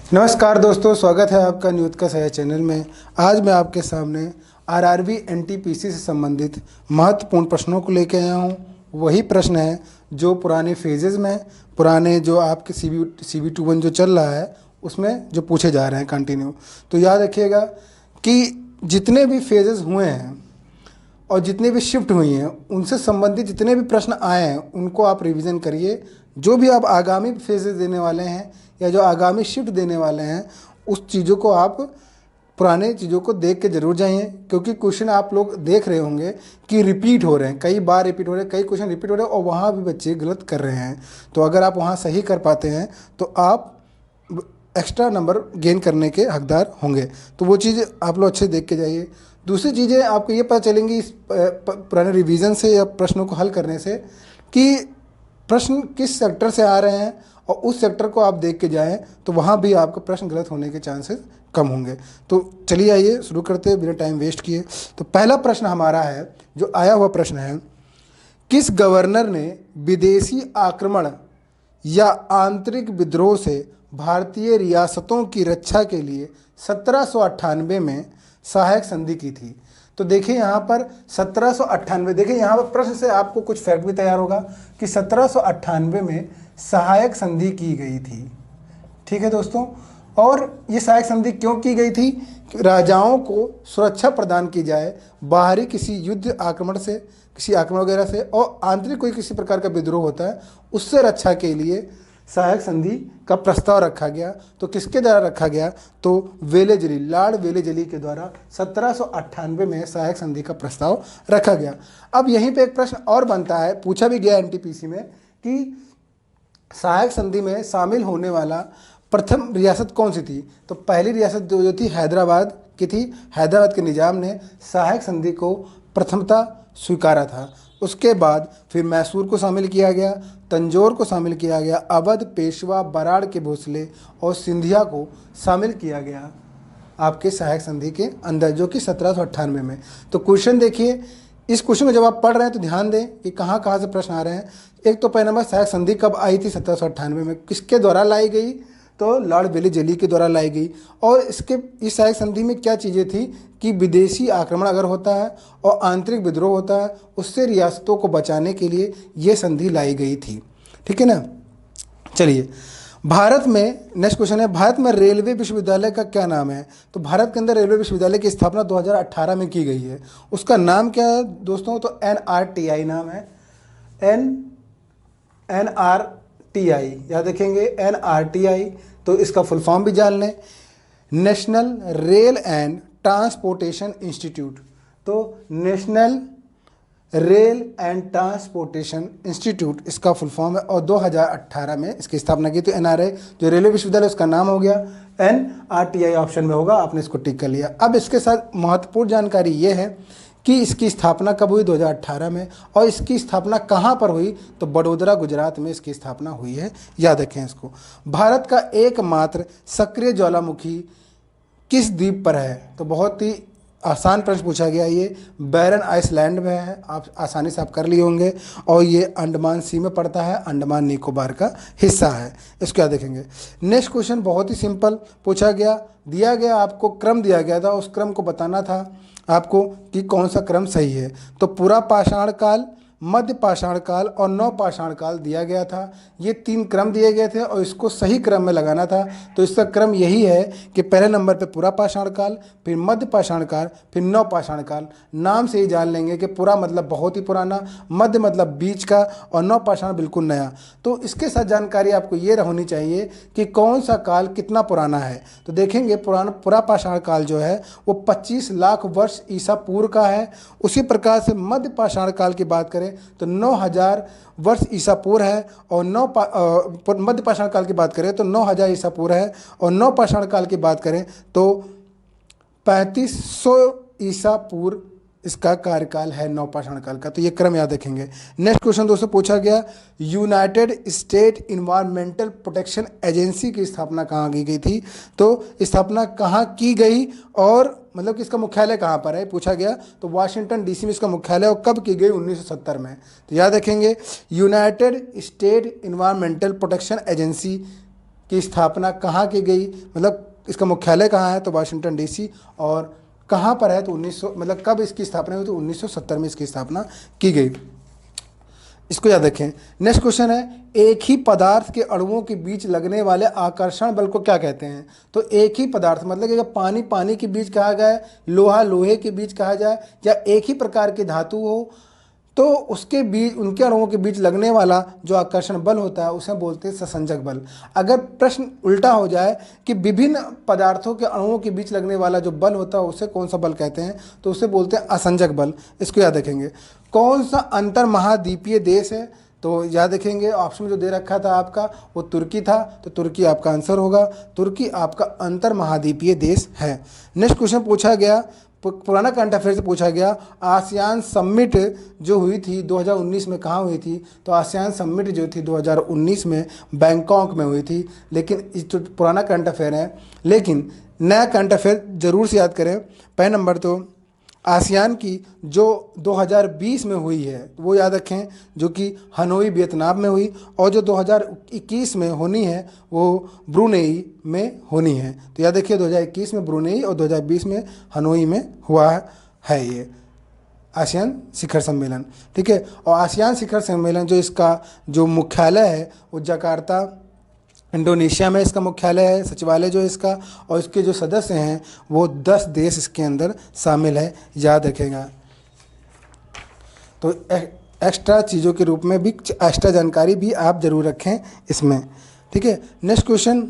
नमस्कार दोस्तों, स्वागत है आपका न्यूज़ का सया चैनल में। आज मैं आपके सामने आरआरबी एनटीपीसी से संबंधित महत्वपूर्ण प्रश्नों को लेकर आया हूँ। वही प्रश्न है जो पुराने फेजेस में, पुराने जो आपके CB21 जो चल रहा है उसमें जो पूछे जा रहे हैं कंटिन्यू। तो याद रखिएगा कि जितने भी फेजेस हुए हैं और जितनी भी शिफ्ट हुई हैं उनसे संबंधित जितने भी प्रश्न आए हैं उनको आप रिवीजन करिए। जो भी आप आगामी फेजेस देने वाले हैं या जो आगामी शिफ्ट देने वाले हैं उस चीज़ों को आप पुराने चीज़ों को देख के ज़रूर जाइए, क्योंकि क्वेश्चन आप लोग देख रहे होंगे कि रिपीट हो रहे हैं, कई बार रिपीट हो रहे हैं, कई क्वेश्चन रिपीट हो रहे हैं और वहाँ भी बच्चे गलत कर रहे हैं। तो अगर आप वहाँ सही कर पाते हैं तो आप एक्स्ट्रा नंबर गेन करने के हकदार होंगे। तो वो चीज़ आप लोग अच्छे देख के जाइए। दूसरी चीज़ें आपको ये पता चलेंगी इस पुराने रिवीजन से या प्रश्नों को हल करने से कि प्रश्न किस सेक्टर से आ रहे हैं, और उस सेक्टर को आप देख के जाएं तो वहाँ भी आपका प्रश्न गलत होने के चांसेस कम होंगे। तो चलिए आइए शुरू करते हैं बिना टाइम वेस्ट किए। तो पहला प्रश्न हमारा है, जो आया हुआ प्रश्न है, किस गवर्नर ने विदेशी आक्रमण या आंतरिक विद्रोह से भारतीय रियासतों की रक्षा के लिए 1798 में सहायक संधि की थी? तो देखिए यहाँ पर 1798, देखिए यहाँ पर प्रश्न से आपको कुछ फैक्ट भी तैयार होगा कि 1798 में सहायक संधि की गई थी। ठीक है दोस्तों, और ये सहायक संधि क्यों की गई थी? राजाओं को सुरक्षा प्रदान की जाए बाहरी किसी युद्ध आक्रमण से, किसी आक्रमण वगैरह से, और आंतरिक कोई किसी प्रकार का विद्रोह होता है उससे रक्षा के लिए सहायक संधि का प्रस्ताव रखा गया। तो किसके द्वारा रखा गया? तो वेलेजली, लॉर्ड वेलेजली के द्वारा 1798 में सहायक संधि का प्रस्ताव रखा गया। अब यहीं पे एक प्रश्न और बनता है, पूछा भी गया एनटीपीसी में कि सहायक संधि में शामिल होने वाला प्रथम रियासत कौन सी थी? तो पहली रियासत जो थी हैदराबाद की थी। हैदराबाद के निजाम ने सहायक संधि को प्रथमता स्वीकारा था। उसके बाद फिर मैसूर को शामिल किया गया, तंजौर को शामिल किया गया, अवध, पेशवा, बराड़ के भोसले और सिंधिया को शामिल किया गया आपके सहायक संधि के अंदर, जो कि 1798 में। तो क्वेश्चन देखिए, इस क्वेश्चन को जब आप पढ़ रहे हैं तो ध्यान दें कि कहाँ कहाँ से प्रश्न आ रहे हैं। एक तो पहला नंबर, सहायक संधि कब आई थी? 1798 में। किसके द्वारा लाई गई? तो लॉर्ड वेलेजली के द्वारा लाई गई। और इस सहायक संधि में क्या चीज़ें थी कि विदेशी आक्रमण अगर होता है और आंतरिक विद्रोह होता है उससे रियासतों को बचाने के लिए ये संधि लाई गई थी। ठीक है ना। चलिए, भारत में नेक्स्ट क्वेश्चन है, भारत में रेलवे विश्वविद्यालय का क्या नाम है? तो भारत के अंदर रेलवे विश्वविद्यालय की स्थापना 2018 में की गई है। उसका नाम क्या है दोस्तों? तो NRTI नाम है। NRTI याद रखेंगे, NRTI। तो इसका फुल फॉर्म भी जान लें, national rail and transportation institute. तो national rail and transportation institute इसका फुल फॉर्म है, और 2018 में इसकी स्थापना की। तो NRI जो रेलवे विश्वविद्यालय उसका नाम हो गया, NRTI ऑप्शन में होगा, आपने इसको टिक कर लिया। अब इसके साथ महत्वपूर्ण जानकारी ये है कि इसकी स्थापना कब हुई? 2018 में। और इसकी स्थापना कहाँ पर हुई? तो बड़ोदरा, गुजरात में इसकी स्थापना हुई है, याद रखें इसको। भारत का एकमात्र सक्रिय ज्वालामुखी किस द्वीप पर है? तो बहुत ही आसान प्रश्न पूछा गया। ये बैरन आइसलैंड में है, आप आसानी से आप कर लिए होंगे, और ये अंडमान सी में पड़ता है, अंडमान निकोबार का हिस्सा है। इसको क्या देखेंगे। नेक्स्ट क्वेश्चन बहुत ही सिंपल पूछा गया, दिया गया आपको क्रम दिया गया था, उस क्रम को बताना था आपको कि कौन सा क्रम सही है। तो पूरा पाषाण काल, मध्य पाषाण काल और नव पाषाण काल दिया गया था। ये 3 क्रम दिए गए थे और इसको सही क्रम में लगाना था। तो इसका क्रम यही है कि पहले नंबर पे पूरा पाषाण काल, फिर मध्य पाषाण काल, फिर नव पाषाण काल। नाम से ही जान लेंगे कि पूरा मतलब बहुत ही पुराना, मध्य मतलब बीच का, और नव पाषाण बिल्कुल नया। तो इसके साथ जानकारी आपको ये होनी चाहिए कि कौन सा काल कितना पुराना है। तो देखेंगे पूरा पाषाण काल जो है वो 25 लाख वर्ष ईसा पूर्व का है। उसी प्रकार से मध्य पाषाण काल की बात करें तो 9000 वर्ष ईसा पूर्व है, और मध्य पाषाण काल की बात करें तो 9000 ईसा पूर्व है, और नव पाषाण काल की बात करें तो 3500 ईसा पूर्व इसका कार्यकाल है, नव पाषाण काल का। तो ये क्रम याद रखेंगे। नेक्स्ट क्वेश्चन दोस्तों पूछा गया, United state environmental protection agency की स्थापना कहाँ की गई थी? तो स्थापना कहाँ की गई और मतलब कि इसका मुख्यालय कहाँ पर है पूछा गया। तो वाशिंगटन DC में इसका मुख्यालय, और कब की गई? 1970 में। तो याद रखेंगे, United state environmental protection agency की स्थापना कहाँ की गई, मतलब इसका मुख्यालय कहाँ है, तो वाशिंगटन डीसी। और कहाँ पर है, तो 1900, मतलब कब इसकी स्थापना हुई, तो 1970 में इसकी स्थापना की गई। इसको याद रखें। नेक्स्ट क्वेश्चन है, एक ही पदार्थ के अणुओं के बीच लगने वाले आकर्षण बल को क्या कहते हैं। तो एक ही पदार्थ मतलब कि अगर पानी पानी के बीच कहा जाए, लोहा लोहे के बीच कहा जाए, या एक ही प्रकार की धातु हो, तो उसके बीच, उनके अणुओं के बीच लगने वाला जो आकर्षण बल होता है उसे बोलते हैं ससंजक बल। अगर प्रश्न उल्टा हो जाए कि विभिन्न पदार्थों के अणुओं के बीच लगने वाला जो बल होता है उसे कौन सा बल कहते हैं, तो उसे बोलते हैं असंजक बल। इसको याद रखेंगे। कौन सा अंतर महाद्वीपीय देश है, तो याद रखेंगे ऑप्शन में जो दे रखा था आपका वो तुर्की था, तो तुर्की आपका आंसर होगा। तुर्की आपका अंतर महाद्वीपीय देश है। नेक्स्ट क्वेश्चन पूछा गया, पुराना करंट अफेयर से पूछा गया, आसियान समिट जो हुई थी 2019 में कहाँ हुई थी, तो आसियान समिट जो थी 2019 में बैंकॉक में हुई थी। लेकिन इस जो पुराना करंट अफेयर है, लेकिन नया करंट अफेयर जरूर से याद करें। पहले नंबर तो आसियान की जो 2020 में हुई है वो याद रखें, जो कि हनोई वियतनाम में हुई, और जो 2021 में होनी है वो ब्रुनेई में होनी है। तो याद रखिए 2021 में ब्रुनेई और 2020 में हनोई में हुआ है ये आसियान शिखर सम्मेलन। ठीक है। और आसियान शिखर सम्मेलन जो इसका जो मुख्यालय है वो जकार्ता इंडोनेशिया में इसका मुख्यालय है, सचिवालय जो इसका, और इसके जो सदस्य हैं वो 10 देश इसके अंदर शामिल है, याद रखेगा। तो एक्स्ट्रा चीज़ों के रूप में भी एक्स्ट्रा जानकारी भी आप जरूर रखें इसमें। ठीक है। नेक्स्ट क्वेश्चन,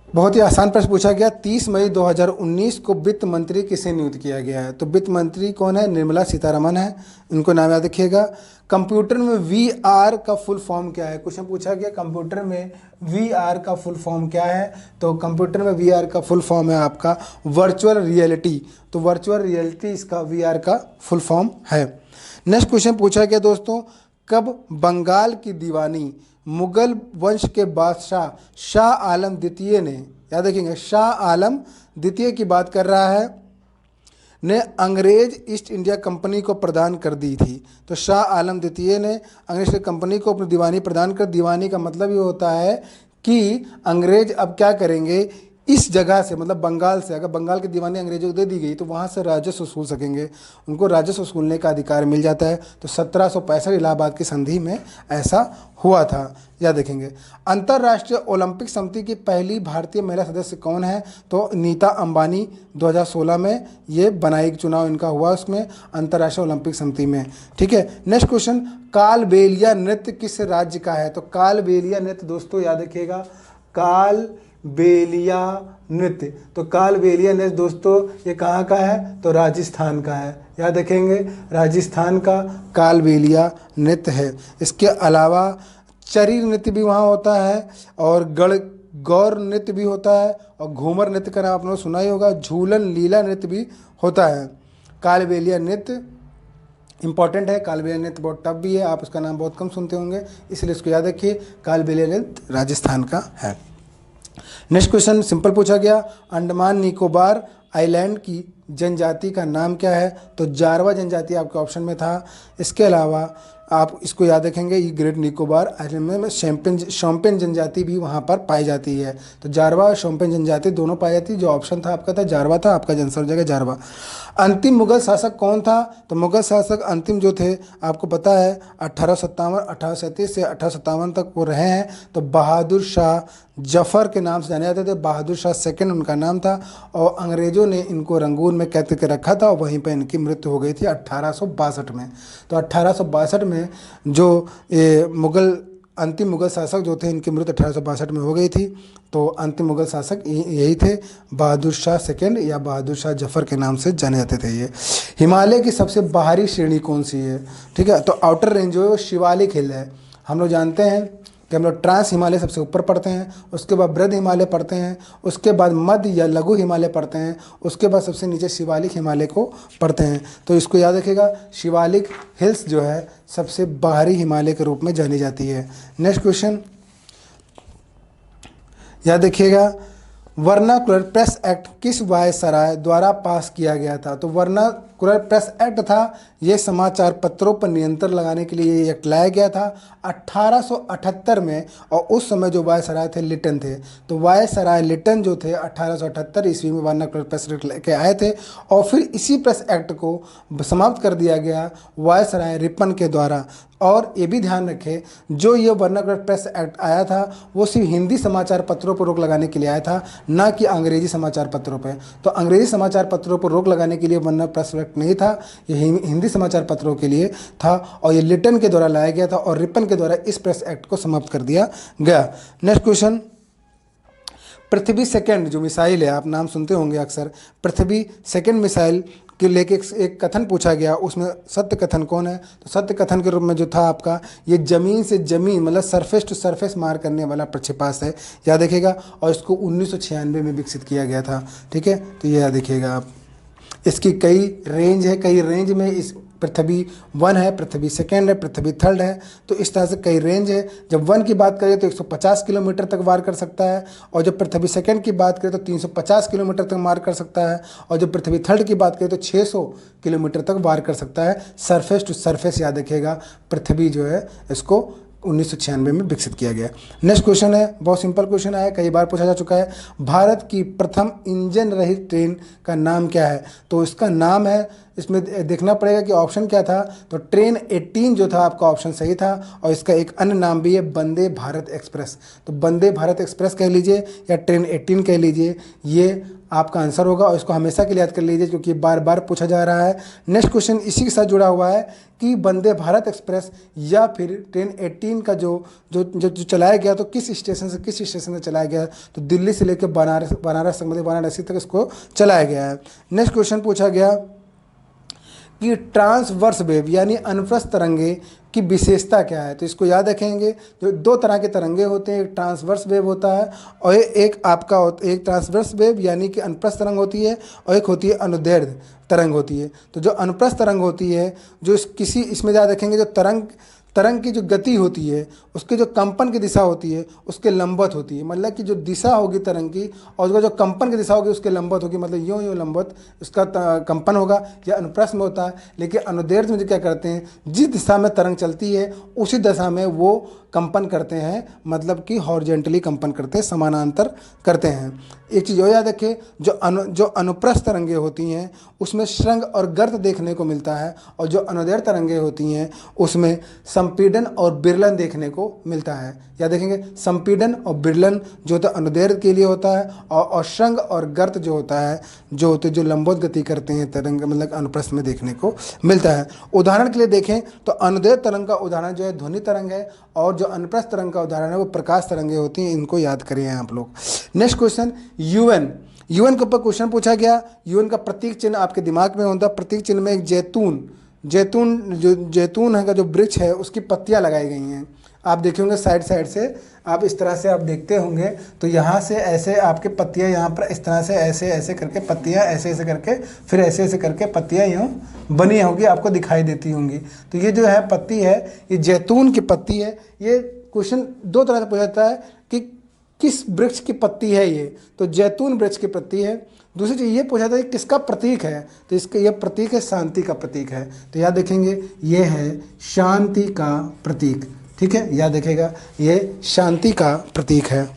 बहुत ही आसान प्रश्न पूछा गया, 30 मई 2019 को वित्त मंत्री किसे नियुक्त किया गया है, तो वित्त मंत्री कौन है, निर्मला सीतारमण है, इनको नाम याद रखिएगा। कंप्यूटर में VR का फुल फॉर्म क्या है, क्वेश्चन पूछा गया कंप्यूटर में VR का फुल फॉर्म क्या है, तो कंप्यूटर में VR का फुल फॉर्म है आपका वर्चुअल रियलिटी। तो वर्चुअल रियलिटी इसका VR का फुल फॉर्म है। नेक्स्ट क्वेश्चन पूछा गया दोस्तों, कब बंगाल की दीवानी मुगल वंश के बादशाह शाह आलम द्वितीय ने, याद रखेंगे शाह आलम द्वितीय की बात कर रहा है, ने अंग्रेज ईस्ट इंडिया कंपनी को प्रदान कर दी थी। तो शाह आलम द्वितीय ने अंग्रेज कंपनी को अपनी दीवानी प्रदान कर, दीवानी का मतलब ये होता है कि अंग्रेज अब क्या करेंगे, इस जगह से मतलब बंगाल से, अगर बंगाल की दीवानी अंग्रेजों को दे दी गई तो वहाँ से राजस्व वसूल सकेंगे, उनको राजस्व वसूलने का अधिकार मिल जाता है। तो 1765 इलाहाबाद की संधि में ऐसा हुआ था, याद रखेंगे। अंतर्राष्ट्रीय ओलंपिक समिति की पहली भारतीय महिला सदस्य कौन है, तो नीता अंबानी 2016 में ये बनाई, चुनाव इनका हुआ उसमें अंतर्राष्ट्रीय ओलंपिक समिति में। ठीक है। नेक्स्ट क्वेश्चन, कालबेलिया नृत्य किस राज्य का है, तो कालबेलिया नृत्य दोस्तों याद रखिएगा, कालबेलिया नृत्य, तो कालबेलिया नृत्य दोस्तों ये कहाँ का है, तो राजस्थान का है, याद रखेंगे राजस्थान का कालबेलिया नृत्य है। इसके अलावा चरी नृत्य भी वहाँ होता है, और गौर नृत्य भी होता है, और घूमर नृत्य का नाम आपने सुना ही होगा, झूलन लीला नृत्य भी होता है। कालबेलिया नृत्य इंपॉर्टेंट है, कालबेलिया नृत्य बहुत टफ भी है, आप उसका नाम बहुत कम सुनते होंगे, इसलिए इसको याद रखिए, कालबेलिया नृत्य राजस्थान का है। नेक्स्ट क्वेश्चन सिंपल पूछा गया, अंडमान निकोबार आइलैंड की जनजाति का नाम क्या है, तो जारवा जनजाति आपके ऑप्शन में था। इसके अलावा आप इसको याद रखेंगे, ये ग्रेट निकोबार आइलैंड में शोम्पेन जनजाति भी वहाँ पर पाई जाती है। तो जारवा और शोम्पेन जनजाति दोनों पाई जाती है, जो ऑप्शन था आपका था जारवा था, आपका आंसर हो जाएगा जारवा। अंतिम मुगल शासक कौन था, तो मुगल शासक अंतिम जो थे आपको पता है 1837 से 1857 तक वो रहे हैं। तो बहादुर शाह जफ़र के नाम से जाने जाते थे, बहादुर शाह सेकंड उनका नाम था, और अंग्रेज़ों ने इनको रंगून में कैद करके रखा था, और वहीं पर इनकी मृत्यु हो गई थी 1862 में। तो 1862 में जो मुगल अंतिम मुगल शासक जो थे इनकी मृत्यु 1862 में हो गई थी। तो अंतिम मुगल शासक यही थे, बहादुर शाह सेकंड या बहादुर शाह जफ़र के नाम से जाने जाते थे ये। हिमालय की सबसे बाहरी श्रेणी कौन सी है, ठीक है, तो आउटर रेंज जो है वो शिवालिक हिल है। हम लोग जानते हैं कि हम लोग ट्रांस हिमालय सबसे ऊपर पढ़ते हैं, उसके बाद बृहद हिमालय पढ़ते हैं, उसके बाद मध्य या लघु हिमालय पढ़ते हैं, उसके बाद सबसे नीचे शिवालिक हिमालय को पढ़ते हैं। तो इसको याद रखिएगा, शिवालिक हिल्स जो है सबसे बाहरी हिमालय के रूप में जानी जाती है। नेक्स्ट क्वेश्चन याद रखिएगा, वर्नाकुलर प्रेस एक्ट किस वायसराय द्वारा पास किया गया था, तो प्रेस एक्ट था, ये समाचार पत्रों पर नियंत्रण लगाने के लिए ये एक्ट लाया गया था 1878 में। और उस समय जो वायसराय थे लिटन थे, तो वायसराय लिटन जो थे 1878 ईस्वी में वर्नाकुलर प्रेस एक्ट लेके आए थे। और फिर इसी प्रेस एक्ट को समाप्त कर दिया गया वायसराय रिपन के द्वारा। और ये भी ध्यान रखें, जो ये वर्नाकुलर प्रेस एक्ट आया था वो सिर्फ हिंदी समाचार पत्रों पर रोक लगाने के लिए आया था, ना कि अंग्रेजी समाचार पत्रों पर। तो अंग्रेजी समाचार पत्रों पर रोक लगाने के लिए वर्नाकुलर प्रेस एक्ट नहीं था, ये हिंदी समाचार पत्रों के लिए था। और ये लिटन के द्वारा लाया गया था और रिपन के द्वारा इस प्रेस एक्ट को समाप्त कर दिया गया। नेक्स्ट क्वेश्चन, पृथ्वी सेकंड जो मिसाइल है, आप नाम सुनते होंगे अक्सर, पृथ्वी सेकंड मिसाइल के लेके एक कथन पूछा गया, उसमें सत्य कथन कौन है? तो सत्य कथन के रूप में जो था आपका, ये जमीन से जमीन मतलब सरफेस टू सरफेस मार करने वाला प्रक्षेपास्त्र है, याद रखिएगा। और इसको 1996 में विकसित किया गया था, ठीक है। तो ये याद रखिएगा आप। इसकी कई रेंज है, कई रेंज में इस पृथ्वी 1 है, पृथ्वी सेकंड है, पृथ्वी थर्ड है। तो इस तरह से कई रेंज है। जब 1 की बात करें तो 150 किलोमीटर तक वार कर सकता है, और जब पृथ्वी सेकंड की बात करें तो 350 किलोमीटर तक वार कर सकता है, और जब पृथ्वी थर्ड की बात करें तो 600 किलोमीटर तक वार कर सकता है। सरफेस टू सरफेस याद रखिएगा, पृथ्वी जो है इसको 1996 में विकसित किया गया। नेक्स्ट क्वेश्चन है, बहुत सिंपल क्वेश्चन है, कई बार पूछा जा चुका है। भारत की प्रथम इंजन रहित ट्रेन का नाम क्या है? तो इसका नाम है, इसमें देखना पड़ेगा कि ऑप्शन क्या था। तो ट्रेन 18 जो था आपका ऑप्शन सही था, और इसका एक अन्य नाम भी है वंदे भारत एक्सप्रेस। तो वंदे भारत एक्सप्रेस कह लीजिए या ट्रेन 18 कह लीजिए, ये आपका आंसर होगा। और इसको हमेशा के लिए याद कर लीजिए क्योंकि बार बार पूछा जा रहा है। नेक्स्ट क्वेश्चन इसी के साथ जुड़ा हुआ है कि वंदे भारत एक्सप्रेस या फिर ट्रेन 18 का जो चलाया गया, तो किस स्टेशन से चलाया गया? तो दिल्ली से लेकर बनारस तक, मतलब वाराणसी तक इसको चलाया गया है। नेक्स्ट क्वेश्चन पूछा गया कि ट्रांसवर्स वेव यानी अनुप्रस्थ तरंगे की विशेषता क्या है? तो इसको याद रखेंगे, जो 2 तरह के तरंगे होते हैं, एक ट्रांसवर्स वेव होता है और एक एक ट्रांसवर्स वेव यानी कि अनुप्रस्थ तरंग होती है, और एक होती है अनुदैर्ध्य तरंग होती है। तो जो अनुप्रस्थ तरंग होती है, जो इसमें याद रखेंगे, जो तरंग की जो गति होती है, उसके जो कंपन की दिशा होती है उसके लंबवत होती है। मतलब कि जो दिशा होगी तरंग की और उसका जो कंपन की दिशा होगी उसके लंबवत होगी, मतलब यूँ लंबवत उसका कंपन होगा, या अनुप्रस्थ में होता है। लेकिन अनुदैर्ध्य में जो क्या करते हैं, जिस दिशा में तरंग चलती है उसी दिशा में वो कंपन करते हैं, मतलब कि हॉरिजॉन्टली कंपन करते हैं, समानांतर करते हैं। एक चीज़ और याद रखें, जो अनुप्रस्थ तरंगे होती हैं उसमें श्रृंग और गर्त देखने को मिलता है, और जो अनुदैर्ध्य तरंगे होती हैं उसमें संपीड़न और विरलन देखने को मिलता है। याद रखेंगे, संपीड़न और विरलन जो होता है अनुदैर्ध्य के लिए होता है, और श्रृंग और गर्त जो होता है, जो लंबवत गति करते हैं तरंग, मतलब अनुप्रस्थ में देखने को मिलता है। उदाहरण के लिए देखें तो अनुदैर्ध्य तरंग का उदाहरण जो है ध्वनि तरंग है, और जो अनुप्रस्थ तरंग का उदाहरण है वो प्रकाश तरंगे होती हैं। इनको याद करिए आप लोग। नेक्स्ट क्वेश्चन, यूएन के ऊपर क्वेश्चन पूछा गया। यूएन का प्रतीक चिन्ह आपके दिमाग में होता है। प्रतीक चिन्ह में एक जैतून है का जो वृक्ष है उसकी पत्तियां लगाई गई हैं। आप देखे होंगे साइड से, आप इस तरह से आप देखते होंगे, तो यहाँ से ऐसे आपके पत्तियाँ यहाँ पर इस तरह से ऐसे करके पत्तियाँ ऐसे करके फिर ऐसे करके पत्तियाँ यूँ बनी होंगी, आपको दिखाई देती होंगी। तो ये जो है पत्ती है, ये जैतून की पत्ती है। ये क्वेश्चन 2 तरह से पूछा जाता है कि किस वृक्ष की पत्ती है ये, तो जैतून वृक्ष की पत्ती है। दूसरी चीज़ ये पूछा था कि किसका प्रतीक है, तो इसका यह प्रतीक है शांति का प्रतीक है। तो याद रखेंगे ये है शांति का प्रतीक, ठीक है, याद रखेगा ये शांति का प्रतीक है।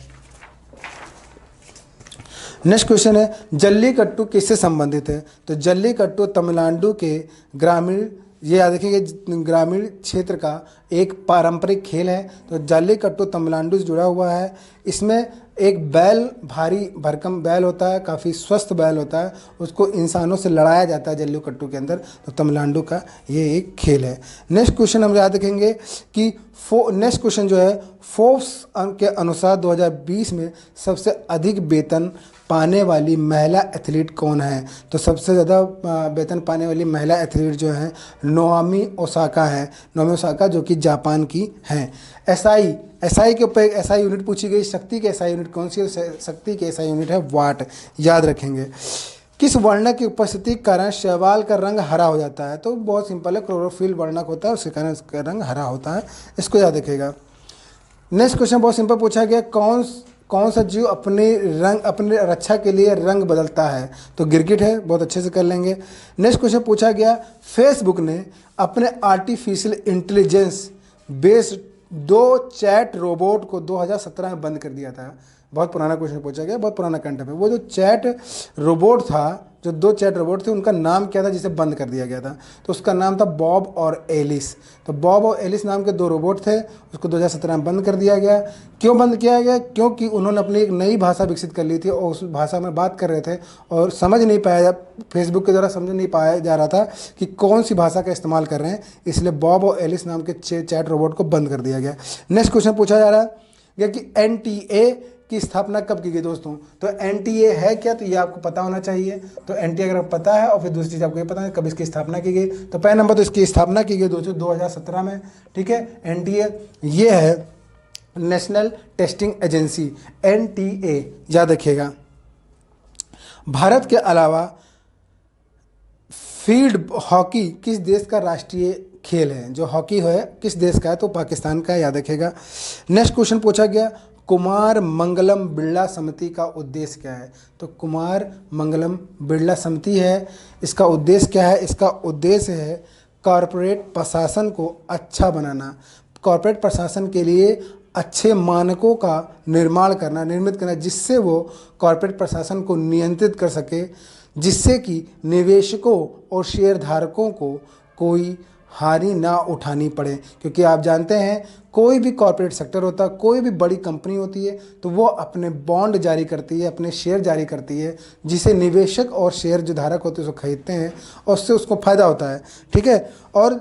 नेक्स्ट क्वेश्चन है, जल्लीकट्टू किससे संबंधित है? तो जल्लीकट्टू तमिलनाडु के ग्रामीण, ये याद रखिए ग्रामीण क्षेत्र का एक पारंपरिक खेल है। तो जल्लीकट्टू तमिलनाडु से जुड़ा हुआ है। इसमें एक बैल, भारी भरकम बैल होता है, काफ़ी स्वस्थ बैल होता है, उसको इंसानों से लड़ाया जाता है जल्लीकट्टू के अंदर। तो तमिलनाडु का ये एक खेल है। नेक्स्ट क्वेश्चन हम याद रखेंगे कि नेक्स्ट क्वेश्चन जो है, फोर्ब्स के अनुसार 2020 में सबसे अधिक वेतन पाने वाली महिला एथलीट कौन है? तो सबसे ज़्यादा वेतन पाने वाली महिला एथलीट जो है नोआमी ओसाका है। नोआमी ओसाका जो कि जापान की हैं। एसआई के ऊपर एक एसआई यूनिट पूछी गई। शक्ति की एसआई यूनिट कौन सी है? शक्ति की एसआई यूनिट है वाट, याद रखेंगे। किस वर्णक की उपस्थिति के कारण शैवाल का रंग हरा हो जाता है? तो बहुत सिंपल है, क्लोरोफिल वर्णक होता है, उसके कारण उसका रंग हरा होता है, इसको याद रखेगा। नेक्स्ट क्वेश्चन बहुत सिंपल पूछा गया, कौन सा जीव अपने रक्षा के लिए रंग बदलता है? तो गिरगिट है, बहुत अच्छे से कर लेंगे। नेक्स्ट क्वेश्चन पूछा गया, फेसबुक ने अपने artificial intelligence based 2 chat robot को 2017 में बंद कर दिया था। बहुत पुराना क्वेश्चन पूछा गया, बहुत पुराना कंटेंट है। वो जो चैट रोबोट था, जो 2 चैट रोबोट थे, उनका नाम क्या था जिसे बंद कर दिया गया था? तो उसका नाम था बॉब और एलिस। तो बॉब और एलिस नाम के 2 रोबोट थे, उसको 2017 में बंद कर दिया गया। क्यों बंद किया गया? क्योंकि उन्होंने अपनी एक नई भाषा विकसित कर ली थी और उस भाषा में बात कर रहे थे और समझ नहीं पाया, फेसबुक के द्वारा समझ नहीं पाया जा रहा था कि कौन सी भाषा का इस्तेमाल कर रहे हैं, इसलिए बॉब और एलिस नाम के चैट रोबोट को बंद कर दिया गया। नेक्स्ट क्वेश्चन पूछा जा रहा है कि NTA की स्थापना कब की गई दोस्तों? तो NTA है क्या? तो ये आपको पता होना चाहिए। तो NTA अगर आपको पता है और फिर दूसरी चीज़ आपको ये पता है कब इसकी स्थापना की गई, तो पहला नंबर तो इसकी स्थापना की गई दोस्तों 2017 में। ठीक है, NTA ये है नेशनल टेस्टिंग एजेंसी, NTA याद रखिएगा। भारत के अलावा फील्ड हॉकी किस देश का राष्ट्रीय खेल है? जो हॉकी है किस देश का है? तो पाकिस्तान का है, याद रखिएगा। नेक्स्ट क्वेश्चन पूछा गया, कुमार मंगलम बिरला समिति का उद्देश्य क्या है? तो कुमार मंगलम बिरला समिति है, इसका उद्देश्य क्या है? इसका उद्देश्य है कॉरपोरेट प्रशासन को अच्छा बनाना, कॉरपोरेट प्रशासन के लिए अच्छे मानकों का निर्मित करना, जिससे वो कॉरपोरेट प्रशासन को नियंत्रित कर सके, जिससे कि निवेशकों और शेयरधारकों को कोई हानि ना उठानी पड़े। क्योंकि आप जानते हैं कोई भी कॉरपोरेट सेक्टर होता है, कोई भी बड़ी कंपनी होती है, तो वो अपने बॉन्ड जारी करती है, अपने शेयर जारी करती है, जिसे निवेशक और शेयर जो धारक होते हैं उसको खरीदते हैं और उससे उसको फ़ायदा होता है। ठीक है, और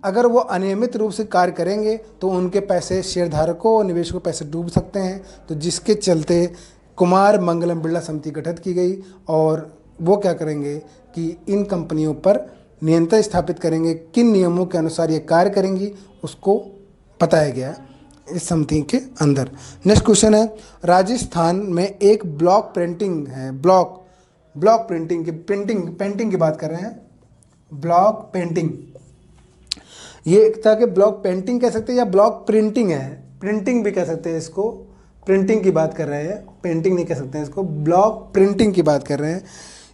अगर वो अनियमित रूप से कार्य करेंगे तो उनके पैसे, शेयरधारकों और निवेशकों के पैसे डूब सकते हैं। तो जिसके चलते कुमार मंगलम बिरला समिति गठित की गई और वो क्या करेंगे कि इन कंपनियों पर नियंत्रण स्थापित करेंगे, किन नियमों के अनुसार ये कार्य करेंगी उसको बताया गया इस समिति के अंदर। नेक्स्ट क्वेश्चन है, राजस्थान में एक ब्लॉक प्रिंटिंग है, ब्लॉक प्रिंटिंग की पेंटिंग की बात कर रहे हैं, ब्लॉक पेंटिंग, ये एक तरह के ब्लॉक पेंटिंग कह सकते हैं या ब्लॉक प्रिंटिंग है, प्रिंटिंग भी कह सकते हैं इसको, प्रिंटिंग की बात कर रहे हैं, पेंटिंग नहीं कह सकते हैं इसको, ब्लॉक प्रिंटिंग की बात कर रहे हैं।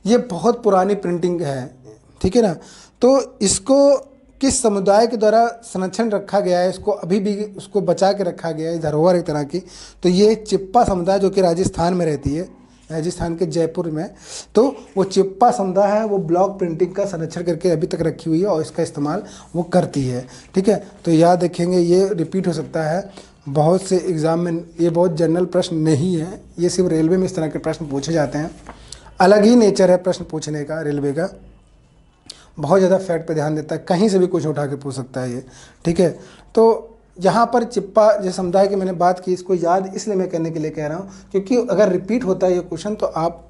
ये बहुत पुरानी प्रिंटिंग है, ठीक है ना। तो इसको किस समुदाय के द्वारा संरक्षण रखा गया है, इसको अभी भी उसको बचा के रखा गया है, धरोहर एक तरह की। तो ये चिप्पा समुदाय जो कि राजस्थान में रहती है, राजस्थान के जयपुर में, तो वो चिप्पा समुदाय है, वो ब्लॉक प्रिंटिंग का संरक्षण करके अभी तक रखी हुई है और इसका इस्तेमाल वो करती है। ठीक है, तो याद रखेंगे, ये रिपीट हो सकता है बहुत से एग्ज़ाम में, ये बहुत जनरल प्रश्न नहीं है, ये सिर्फ रेलवे में इस तरह के प्रश्न पूछे जाते हैं। अलग ही नेचर है प्रश्न पूछने का रेलवे का, बहुत ज़्यादा फैक्ट पे ध्यान देता है, कहीं से भी कुछ उठा के पूछ सकता है ये। ठीक है, तो यहाँ पर चिप्पा जिस समुदाय की मैंने बात की, इसको याद इसलिए मैं करने के लिए कह रहा हूँ क्योंकि अगर रिपीट होता है ये क्वेश्चन तो आप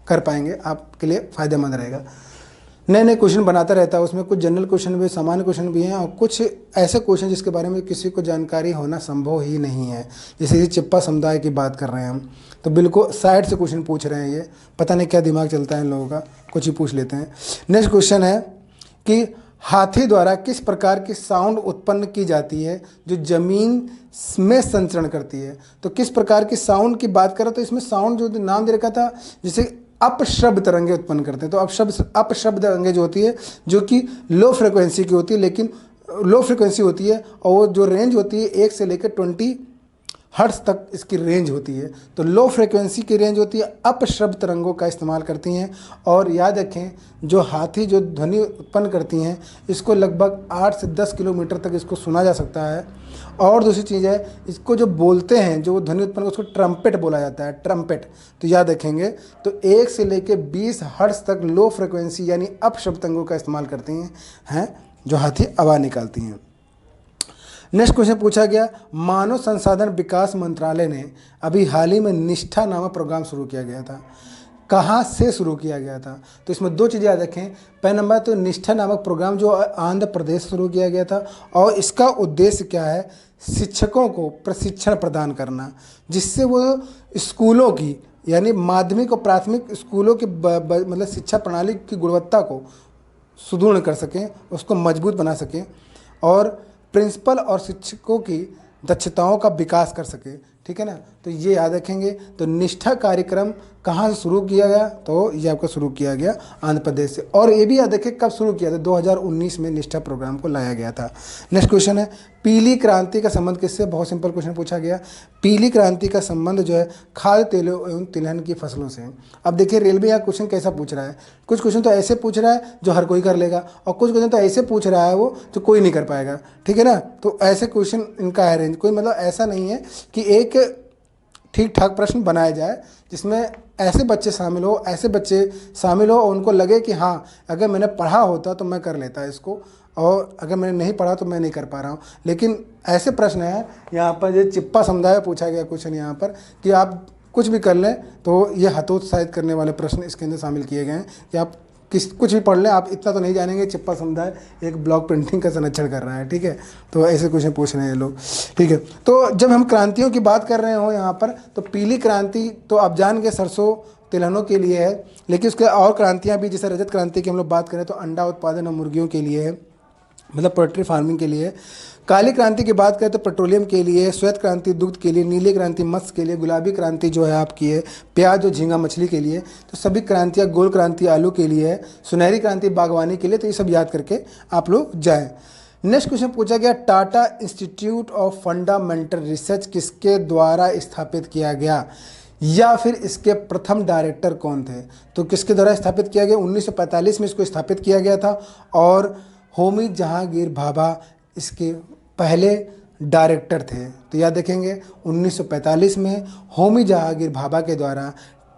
कर पाएंगे, आपके लिए फ़ायदेमंद रहेगा। नए नए क्वेश्चन बनाता रहता है, उसमें कुछ जनरल क्वेश्चन भी, सामान्य क्वेश्चन भी हैं और कुछ ऐसे क्वेश्चन जिसके बारे में किसी को जानकारी होना संभव ही नहीं है। जैसे कि चिप्पा समुदाय की बात कर रहे हैं हम, तो बिल्कुल साइड से क्वेश्चन पूछ रहे हैं, ये पता नहीं क्या दिमाग चलता है इन लोगों का, कुछ ही पूछ लेते हैं। नेक्स्ट क्वेश्चन है कि हाथी द्वारा किस प्रकार की साउंड उत्पन्न की जाती है जो जमीन में संचरण करती है? तो किस प्रकार की साउंड की बात करें तो इसमें साउंड जो नाम दे रखा था, जिसे अपशब्द तरंगे उत्पन्न करते हैं। तो अपशब्द तरंगे जो होती है, जो कि लो फ्रिक्वेंसी की होती है, लेकिन लो फ्रिक्वेंसी होती है और वो जो रेंज होती है 1 से लेकर 20 हर्ट्ज तक इसकी रेंज होती है। तो लो फ्रिक्वेंसी की रेंज होती है, अपशब्द तरंगों का इस्तेमाल करती हैं। और याद रखें, जो हाथी जो ध्वनि उत्पन्न करती हैं, इसको लगभग 8 से 10 किलोमीटर तक इसको सुना जा सकता है। और दूसरी चीज़ है, इसको जो बोलते हैं, जो ध्वनि उत्पन्न, उसको ट्रम्पेट बोला जाता है, ट्रम्पेट। तो याद रखेंगे, तो 1 से लेकर 20 हर्ट्ज तक लो फ्रिक्वेंसी यानी अपशब्द तरंगों का इस्तेमाल करती हैं जो हाथी आवाज़ निकालती हैं। नेक्स्ट क्वेश्चन पूछा गया, मानव संसाधन विकास मंत्रालय ने अभी हाल ही में निष्ठा नामक प्रोग्राम शुरू किया गया था। कहाँ से शुरू किया गया था? तो इसमें 2 चीज़ें याद रखें। पहला नंबर तो निष्ठा नामक प्रोग्राम जो आंध्र प्रदेश शुरू किया गया था और इसका उद्देश्य क्या है? शिक्षकों को प्रशिक्षण प्रदान करना, जिससे वो स्कूलों की यानी माध्यमिक और प्राथमिक स्कूलों की मतलब शिक्षा प्रणाली की गुणवत्ता को सुदृढ़ कर सकें, उसको मजबूत बना सकें और प्रिंसिपल और शिक्षकों की दक्षताओं का विकास कर सके, ठीक है ना। तो ये याद रखेंगे। तो निष्ठा कार्यक्रम कहाँ से शुरू किया गया, तो ये आपका शुरू किया गया आंध्र प्रदेश से। और ये भी याद रखें कब शुरू किया था, 2019 में निष्ठा प्रोग्राम को लाया गया था। नेक्स्ट क्वेश्चन है पीली क्रांति का संबंध किससे, बहुत सिंपल क्वेश्चन पूछा गया। पीली क्रांति का संबंध जो है खाद्य तेलों एवं तिलहन की फसलों से। अब देखिए रेलवे यहाँ क्वेश्चन कैसा पूछ रहा है, कुछ क्वेश्चन तो ऐसे पूछ रहा है जो हर कोई कर लेगा, और कुछ क्वेश्चन तो ऐसे पूछ रहा है वो जो कोई नहीं कर पाएगा, ठीक है ना। तो ऐसे क्वेश्चन इनका है रेंज, कोई मतलब ऐसा नहीं है कि एक ठीक ठाक प्रश्न बनाया जाए जिसमें ऐसे बच्चे शामिल हो, ऐसे बच्चे शामिल हो और उनको लगे कि हाँ अगर मैंने पढ़ा होता तो मैं कर लेता इसको, और अगर मैंने नहीं पढ़ा तो मैं नहीं कर पा रहा हूँ। लेकिन ऐसे प्रश्न हैं यहाँ पर, ये चिप्पा समुदाय पूछा गया क्वेश्चन यहाँ पर कि आप कुछ भी कर लें, तो ये हतोत्साहित करने वाले प्रश्न इसके अंदर शामिल किए गए हैं कि आप कुछ भी पढ़ लें, आप इतना तो नहीं जानेंगे चिप्पा समुदाय एक ब्लॉक प्रिंटिंग का संरक्षण कर रहा है, ठीक है। तो ऐसे क्वेश्चन पूछ रहे हैं लोग, ठीक है। तो जब हम क्रांतियों की बात कर रहे हो यहाँ पर, तो पीली क्रांति तो आप जान गए सरसों तिलहनों के लिए है, लेकिन उसके और क्रांतियाँ भी, जैसे रजत क्रांति की हम लोग बात करें तो अंडा उत्पादन और मुर्गियों के लिए है, मतलब पोल्ट्री फार्मिंग के लिए। काली क्रांति की बात करें तो पेट्रोलियम के लिए, श्वेत क्रांति दुग्ध के लिए, नीली क्रांति मत्स्य के लिए, गुलाबी क्रांति जो है आपकी है प्याज और झींगा मछली के लिए। तो सभी क्रांतियाँ, गोल क्रांति आलू के लिए है, सुनहरी क्रांति बागवानी के लिए। तो ये सब याद करके आप लोग जाएं। नेक्स्ट क्वेश्चन पूछा गया Tata institute of fundamental research किसके द्वारा स्थापित किया गया, या फिर इसके प्रथम डायरेक्टर कौन थे। तो किसके द्वारा स्थापित किया गया, 1945 में इसको स्थापित किया गया था, और होमी जहांगीर भाभा इसके पहले डायरेक्टर थे। तो याद रखेंगे 1945 में होमी जहांगीर भाभा के द्वारा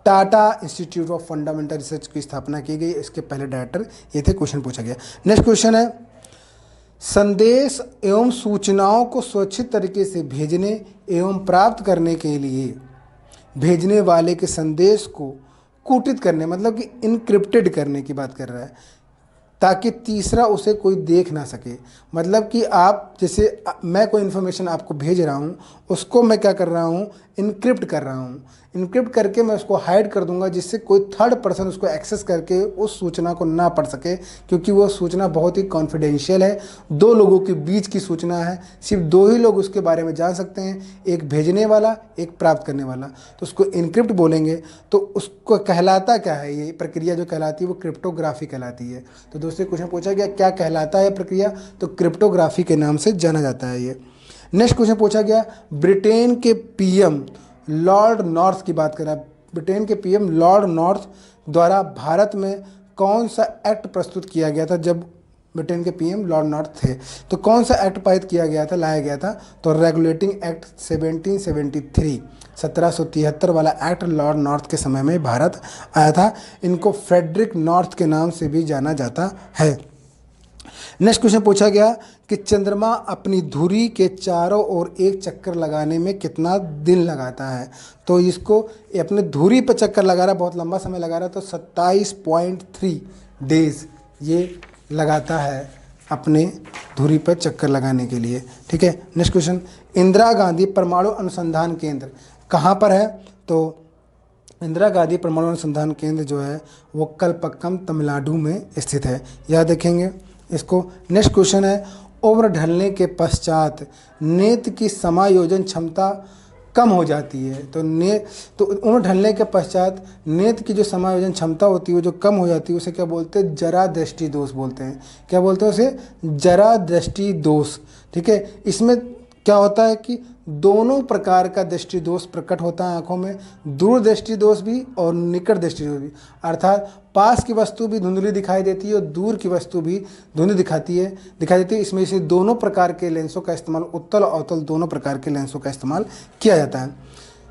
Tata institute of fundamental research की स्थापना की गई, इसके पहले डायरेक्टर ये थे। क्वेश्चन पूछा गया। नेक्स्ट क्वेश्चन है संदेश एवं सूचनाओं को सुरक्षित तरीके से भेजने एवं प्राप्त करने के लिए भेजने वाले के संदेश को कूटित करने, मतलब कि इनक्रिप्टेड करने की बात कर रहा है, ताकि तीसरा उसे कोई देख ना सके। मतलब कि आप जैसे मैं कोई इन्फॉर्मेशन आपको भेज रहा हूँ, उसको मैं क्या कर रहा हूँ, इनक्रिप्ट कर रहा हूँ। इनक्रिप्ट करके मैं उसको हाइड कर दूंगा जिससे कोई थर्ड पर्सन उसको एक्सेस करके उस सूचना को ना पढ़ सके, क्योंकि वो सूचना बहुत ही कॉन्फिडेंशियल है, दो लोगों के बीच की सूचना है, सिर्फ दो ही लोग उसके बारे में जान सकते हैं, एक भेजने वाला, एक प्राप्त करने वाला। तो उसको इनक्रिप्ट बोलेंगे। तो उसको कहलाता क्या है, ये प्रक्रिया जो कहलाती है वो क्रिप्टोग्राफी कहलाती है। तो दोस्तों क्वेश्चन पूछा गया क्या कहलाता है प्रक्रिया, तो क्रिप्टोग्राफी के नाम से जाना जाता है ये। नेक्स्ट क्वेश्चन पूछा गया ब्रिटेन के पीएम लॉर्ड नॉर्थ की बात करें, ब्रिटेन के पीएम लॉर्ड नॉर्थ द्वारा भारत में कौन सा एक्ट प्रस्तुत किया गया था जब ब्रिटेन के पीएम लॉर्ड नॉर्थ थे। तो कौन सा एक्ट पारित किया गया था, लाया गया था, तो रेगुलेटिंग एक्ट 1773, 1773 वाला एक्ट लॉर्ड नॉर्थ के समय में भारत आया था। इनको फ्रेडरिक नॉर्थ के नाम से भी जाना जाता है। नेक्स्ट क्वेश्चन पूछा गया कि चंद्रमा अपनी धुरी के चारों ओर एक चक्कर लगाने में कितना दिन लगाता है। तो इसको अपने धुरी पर चक्कर लगा रहा है, बहुत लंबा समय लगा रहा है, तो 27.3 डेज ये लगाता है अपने धुरी पर चक्कर लगाने के लिए, ठीक है। नेक्स्ट क्वेश्चन इंदिरा गांधी परमाणु अनुसंधान केंद्र कहाँ पर है, तो इंदिरा गांधी परमाणु अनुसंधान केंद्र जो है वो कलपक्कम तमिलनाडु में स्थित है, याद रखेंगे इसको। नेक्स्ट क्वेश्चन है उम्र ढलने के पश्चात नेत्र की समायोजन क्षमता कम हो जाती है। तो उम्र ढलने के पश्चात नेत्र की जो समायोजन क्षमता होती है वो जो कम हो जाती है उसे क्या बोलते हैं, जरा दृष्टि दोष बोलते हैं। क्या बोलते हैं उसे, जरा दृष्टि दोष, ठीक है। इसमें क्या होता है कि दोनों प्रकार का दृष्टि दोष प्रकट होता है आंखों में, दूर दृष्टि दोष भी और निकट दृष्टि दोष भी, अर्थात पास की वस्तु भी धुंधली दिखाई देती है और दूर की वस्तु भी धुंधली दिखाई देती है। इसमें से दोनों प्रकार के लेंसों का इस्तेमाल, उत्तल और अवतल दोनों प्रकार के लेंसों का इस्तेमाल किया जाता है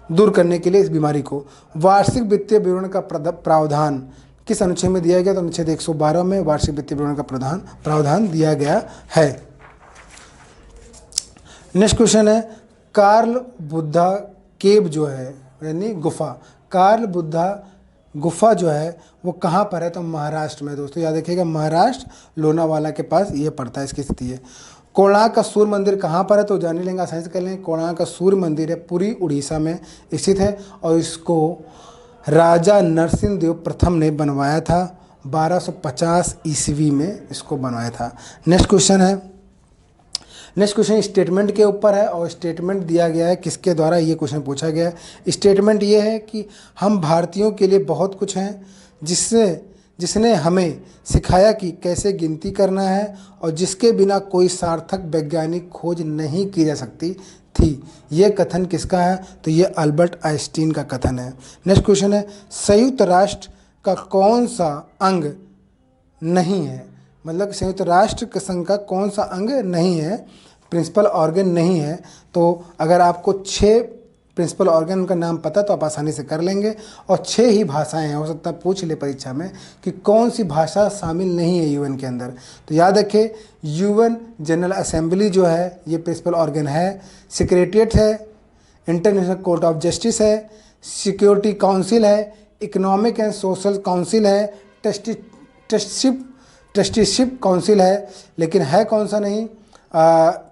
दूर करने के लिए इस बीमारी को। वार्षिक वित्तीय विवरण का प्रावधान किस अनुच्छेद में दिया गया, तो अनुच्छेद 112 में वार्षिक वित्तीय विवरण का प्रावधान दिया गया है। नेक्स्ट क्वेश्चन है कार्ल बुद्धा केव जो है यानी गुफा, कार्ल बुद्धा गुफा जो है वो कहाँ पर है, तो महाराष्ट्र में। दोस्तों याद रखिएगा महाराष्ट्र लोनावाला के पास ये पड़ता है, इसकी स्थिति है। कोणार्क का सूर्य मंदिर कहाँ पर है, तो जान लेंगे, आसानी से कर लेंगे। कोणार्क का सूर्य मंदिर है पुरी उड़ीसा में स्थित है और इसको राजा नरसिंह देव प्रथम ने बनवाया था, 1250 ईस्वी में इसको बनवाया था। नेक्स्ट क्वेश्चन है नेक्स्ट क्वेश्चन स्टेटमेंट के ऊपर है और स्टेटमेंट दिया गया है किसके द्वारा, ये क्वेश्चन पूछा गया है। स्टेटमेंट ये है कि हम भारतीयों के लिए बहुत कुछ हैं जिसने हमें सिखाया कि कैसे गिनती करना है और जिसके बिना कोई सार्थक वैज्ञानिक खोज नहीं की जा सकती थी। ये कथन किसका है, तो ये अल्बर्ट आइंस्टीन का कथन है। नेक्स्ट क्वेश्चन है संयुक्त राष्ट्र का कौन सा अंग नहीं है, मतलब संयुक्त राष्ट्र संघ का कौन सा अंग नहीं है, प्रिंसिपल ऑर्गन नहीं है। तो अगर आपको 6 प्रिंसिपल ऑर्गन का नाम पता तो आप आसानी से कर लेंगे, और 6 ही भाषाएं हैं। हो सकता है पूछ ले परीक्षा में कि कौन सी भाषा शामिल नहीं है यूएन के अंदर, तो याद रखें यूएन जनरल असेंबली जो है ये प्रिंसिपल ऑर्गन है, सेक्रेटरीट है, इंटरनेशनल कोर्ट ऑफ जस्टिस है, सिक्योरिटी काउंसिल है, इकोनॉमिक एंड सोशल काउंसिल है, ट्रस्टीशिप काउंसिल है, लेकिन है कौन सा नहीं।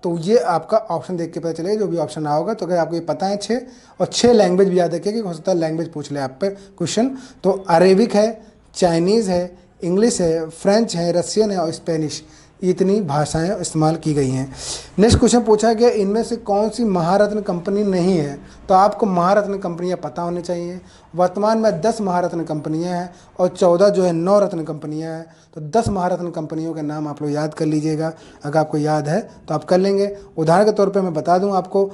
तो ये आपका ऑप्शन देख के पता चलेगा, जो भी ऑप्शन आ होगा। तो अगर आपको ये पता है 6 और 6 लैंग्वेज भी याद रखिए कि हो सकता है लैंग्वेज पूछ ले आप पे क्वेश्चन। तो अरेबिक है, चाइनीज़ है, इंग्लिश है, फ्रेंच है, रशियन है और स्पेनिश, इतनी भाषाएं इस्तेमाल की गई हैं। नेक्स्ट क्वेश्चन पूछा गया इनमें से कौन सी महारत्न कंपनी नहीं है, तो आपको महारत्न कंपनियां पता होनी चाहिए। वर्तमान में 10 महारत्न कंपनियां हैं और 14 जो है नवरत्न कंपनियां हैं। तो 10 महारत्न कंपनियों के नाम आप लोग याद कर लीजिएगा, अगर आपको याद है तो आप कर लेंगे। उदाहरण के तौर पर मैं बता दूँ आपको,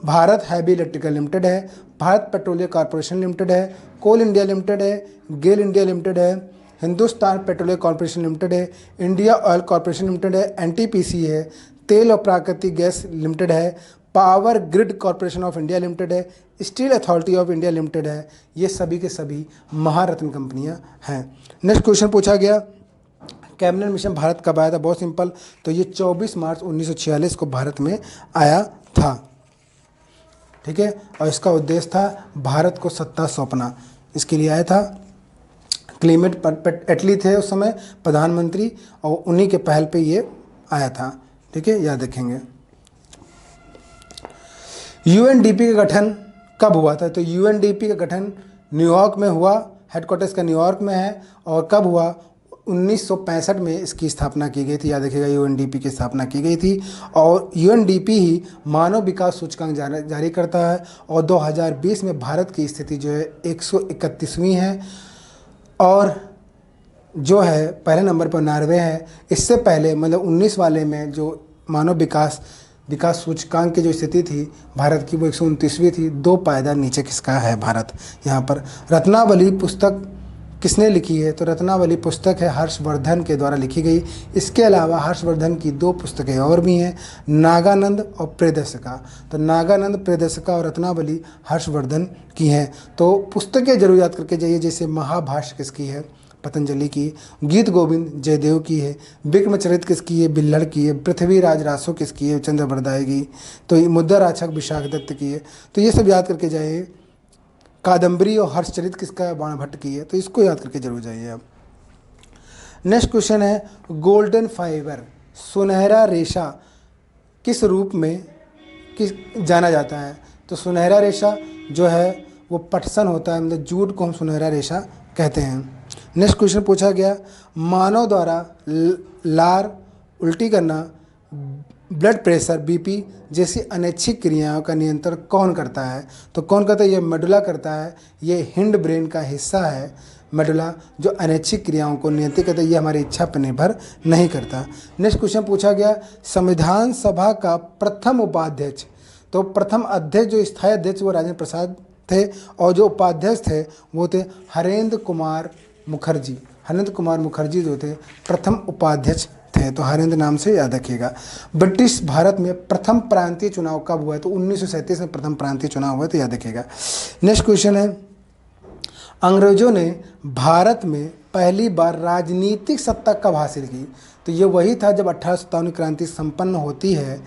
भारत हैवी इलेक्ट्रिकल लिमिटेड है, भारत पेट्रोलियम कॉरपोरेशन लिमिटेड है, कोल इंडिया लिमिटेड है, गेल इंडिया लिमिटेड है, हिंदुस्तान पेट्रोलियम कॉर्पोरेशन लिमिटेड है, इंडिया ऑयल कॉर्पोरेशन लिमिटेड है, एनटीपीसी है, तेल और प्राकृतिक गैस लिमिटेड है, power grid corporation of India limited है, steel authority of India limited है। ये सभी के सभी महारत्न कंपनियां हैं। नेक्स्ट क्वेश्चन पूछा गया कैबिनेट मिशन भारत कब आया था, बहुत सिंपल, तो ये 24 मार्च 1946 को भारत में आया था। ठीक है, और इसका उद्देश्य था भारत को सत्ता सौंपना, इसके लिए आया था। क्लीमेट एटली थे उस समय प्रधानमंत्री, और उन्हीं के पहल पे ये आया था। ठीक है, याद रखेंगे। यूएनडीपी का गठन कब हुआ था, तो यूएनडीपी का गठन न्यूयॉर्क में हुआ, हेडक्वार्टर्स का न्यूयॉर्क में है। और कब हुआ, 1965 में इसकी स्थापना की गई थी। याद रखिएगा यूएनडीपी की स्थापना की गई थी। और यूएनडीपी ही मानव विकास सूचकांक जारी करता है। और 2020 में भारत की स्थिति जो है 131वीं है, और जो है पहले नंबर पर नॉर्वे है। इससे पहले मतलब 19 वाले में जो मानव विकास सूचकांक की जो स्थिति थी भारत की, वो 129वीं थी। 2 पायदान नीचे किसका है भारत। यहाँ पर रत्नावली पुस्तक किसने लिखी है, तो रत्नावली पुस्तक है हर्षवर्धन के द्वारा लिखी गई। इसके अलावा हर्षवर्धन की 2 पुस्तकें और भी हैं, नागानंद और प्रियदर्शिका। तो नागानंद, प्रियदर्शिका और रत्नावली हर्षवर्धन की हैं। तो पुस्तकें जरूर याद करके जाइए, जैसे महाभाष्य किसकी है, पतंजलि की, गीत गोविंद जयदेव की है, विक्रमचरित किसकी है, बिल्हड़ की है, पृथ्वीराज रासो किसकी है, चंद्रवरदाय की, तो मुद्दा राक्षक विशाख दत्त की है। तो ये सब याद करके जाइए। कादम्बरी और हर्षचरित किसका है, बाणभट्ट की है। तो इसको याद करके जरूर जाइए आप। नेक्स्ट क्वेश्चन है गोल्डन फाइबर, सुनहरा रेशा किस रूप में जाना जाता है, तो सुनहरा रेशा जो है वो पटसन होता है, मतलब जूट को हम सुनहरा रेशा कहते हैं। नेक्स्ट क्वेश्चन पूछा गया मानव द्वारा लार, उल्टी करना, ब्लड प्रेशर, बीपी जैसी अनैच्छिक क्रियाओं का नियंत्रण कौन करता है, तो कौन करता है, ये मेडुला करता है। ये हिंड ब्रेन का हिस्सा है मेडुला, जो अनैच्छिक क्रियाओं को नियंत्रित करता है। ये हमारी इच्छा पर निर्भर नहीं करता। नेक्स्ट क्वेश्चन पूछा गया संविधान सभा का प्रथम उपाध्यक्ष, तो प्रथम अध्यक्ष जो स्थायी अध्यक्ष वो राजेंद्र प्रसाद थे, और जो उपाध्यक्ष थे वो थे हरेंद्र कुमार मुखर्जी। हरेंद्र कुमार मुखर्जी जो थे प्रथम उपाध्यक्ष थे, तो हरेंद्र नाम से याद रखिएगा। ब्रिटिश भारत में प्रथम प्रांतीय चुनाव कब हुआ है, तो 1937 में प्रथम प्रांतीय चुनाव हुआ, तो याद रखिएगा। नेक्स्ट क्वेश्चन है अंग्रेजों ने भारत में पहली बार राजनीतिक सत्ता कब हासिल की, तो ये वही था जब 1857 क्रांति संपन्न होती है।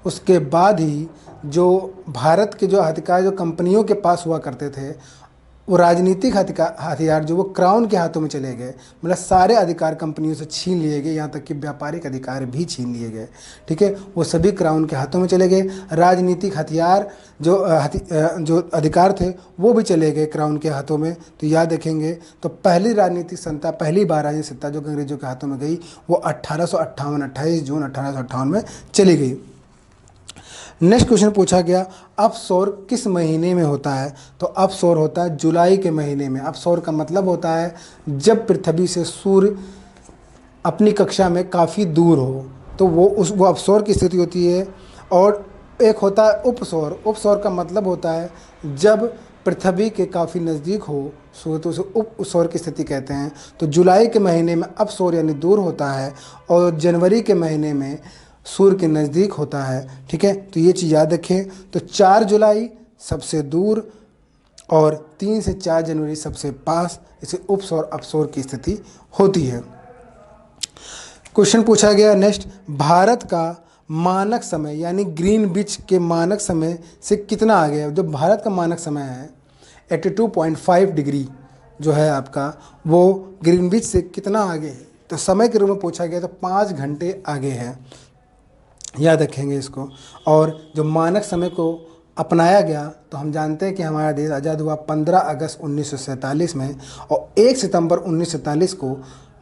उसके बाद ही जो भारत के जो अधिकार जो कंपनियों के पास हुआ करते थे, वो राजनीतिक हथियार जो वो क्राउन के हाथों में चले गए, मतलब सारे अधिकार कंपनियों से छीन लिए गए, यहाँ तक कि व्यापारिक अधिकार भी छीन लिए गए। ठीक है, वो सभी क्राउन के हाथों में चले गए। राजनीतिक हथियार जो अधिकार थे वो भी चले गए क्राउन के हाथों में, तो याद रखेंगे। तो पहली राजनीतिक सत्ता, पहली बार राजनीतिक सत्ता जो अंग्रेजों के हाथों में गई वो 28 जून 1858 में चली गई। नेक्स्ट क्वेश्चन पूछा गया, अपसौर किस महीने में होता है? तो अपसौर होता है जुलाई के महीने में। अपसौर का मतलब होता है जब पृथ्वी से सूर्य अपनी कक्षा में काफ़ी दूर हो, तो वो अपसौर की स्थिति होती है। और एक होता है उपसौर। उपसौर का मतलब होता है जब पृथ्वी के काफ़ी नज़दीक हो सूर्य, तो उसे उपसौर की स्थिति कहते हैं। तो जुलाई के महीने में अपसौर यानी दूर होता है, और जनवरी के महीने में सूर्य के नज़दीक होता है। ठीक है, तो ये चीज़ याद रखें। तो 4 जुलाई सबसे दूर और 3 से 4 जनवरी सबसे पास, इसे उपसौर अपसौर की स्थिति होती है। क्वेश्चन पूछा गया नेक्स्ट, भारत का मानक समय यानी ग्रीनविच के मानक समय से कितना आगे है? जो भारत का मानक समय है 82.5 डिग्री जो है आपका, वो ग्रीनविच से कितना आगे है? तो समय के रूप में पूछा गया तो 5 घंटे आगे है, याद रखेंगे इसको। और जो मानक समय को अपनाया गया, तो हम जानते हैं कि हमारा देश आज़ाद हुआ 15 अगस्त 1947 में, और 1 सितंबर 1947 को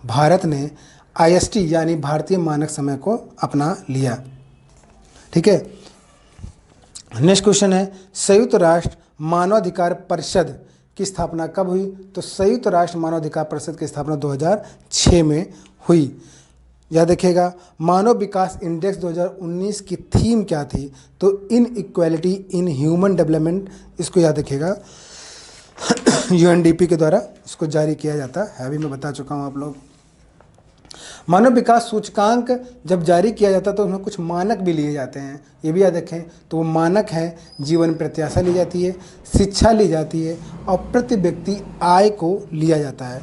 भारत ने IST यानी भारतीय मानक समय को अपना लिया। ठीक है, नेक्स्ट क्वेश्चन है, संयुक्त राष्ट्र मानवाधिकार परिषद की स्थापना कब हुई? तो संयुक्त राष्ट्र मानवाधिकार परिषद की स्थापना 2006 में हुई, याद रखिएगा। मानव विकास इंडेक्स 2019 की थीम क्या थी? तो इन इक्वालिटी इन ह्यूमन डेवलपमेंट, इसको याद रखिएगा। UNDP के द्वारा इसको जारी किया जाता है, अभी मैं बता चुका हूँ आप लोग। मानव विकास सूचकांक जब जारी किया जाता है तो उसमें कुछ मानक भी लिए जाते हैं, ये भी याद रखें। तो वो मानक है, जीवन प्रत्याशा ली जाती है, शिक्षा ली जाती है, और प्रति व्यक्ति आय को लिया जाता है।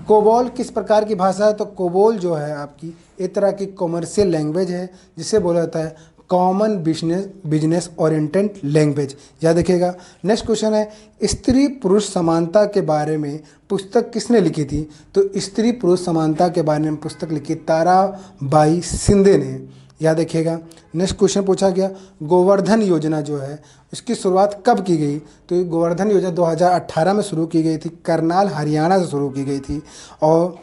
कोबोल किस प्रकार की भाषा है? तो कोबोल जो है आपकी एक तरह की कॉमर्शियल लैंग्वेज है, जिसे बोला जाता है कॉमन बिजनेस ओरिएंटेड लैंग्वेज, याद रखिएगा। नेक्स्ट क्वेश्चन है, स्त्री पुरुष समानता के बारे में पुस्तक किसने लिखी थी? तो स्त्री पुरुष समानता के बारे में पुस्तक लिखी ताराबाई शिंदे ने, याद रखिएगा। नेक्स्ट क्वेश्चन पूछा गया, गोवर्धन योजना जो है इसकी शुरुआत कब की गई? तो ये गोवर्धन योजना 2018 में शुरू की गई थी, करनाल हरियाणा से शुरू की गई थी, और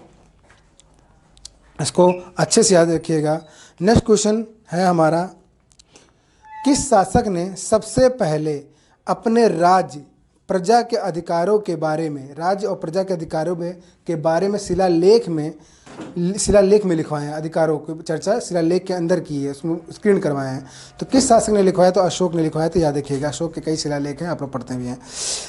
इसको अच्छे से याद रखिएगा। नेक्स्ट क्वेश्चन है हमारा, किस शासक ने सबसे पहले अपने राज्य प्रजा के अधिकारों के बारे में, राज्य और प्रजा के अधिकारों के बारे में शिलालेख में लिखवाए हैं? अधिकारों की चर्चा शिलालेख के अंदर की है, उसमें स्क्रीन करवाए हैं। तो किस शासक ने लिखवाया? तो अशोक ने लिखवाया। तो याद रखिएगा, अशोक के कई शिलालेख हैं, आप लोग पढ़ते भी हैं।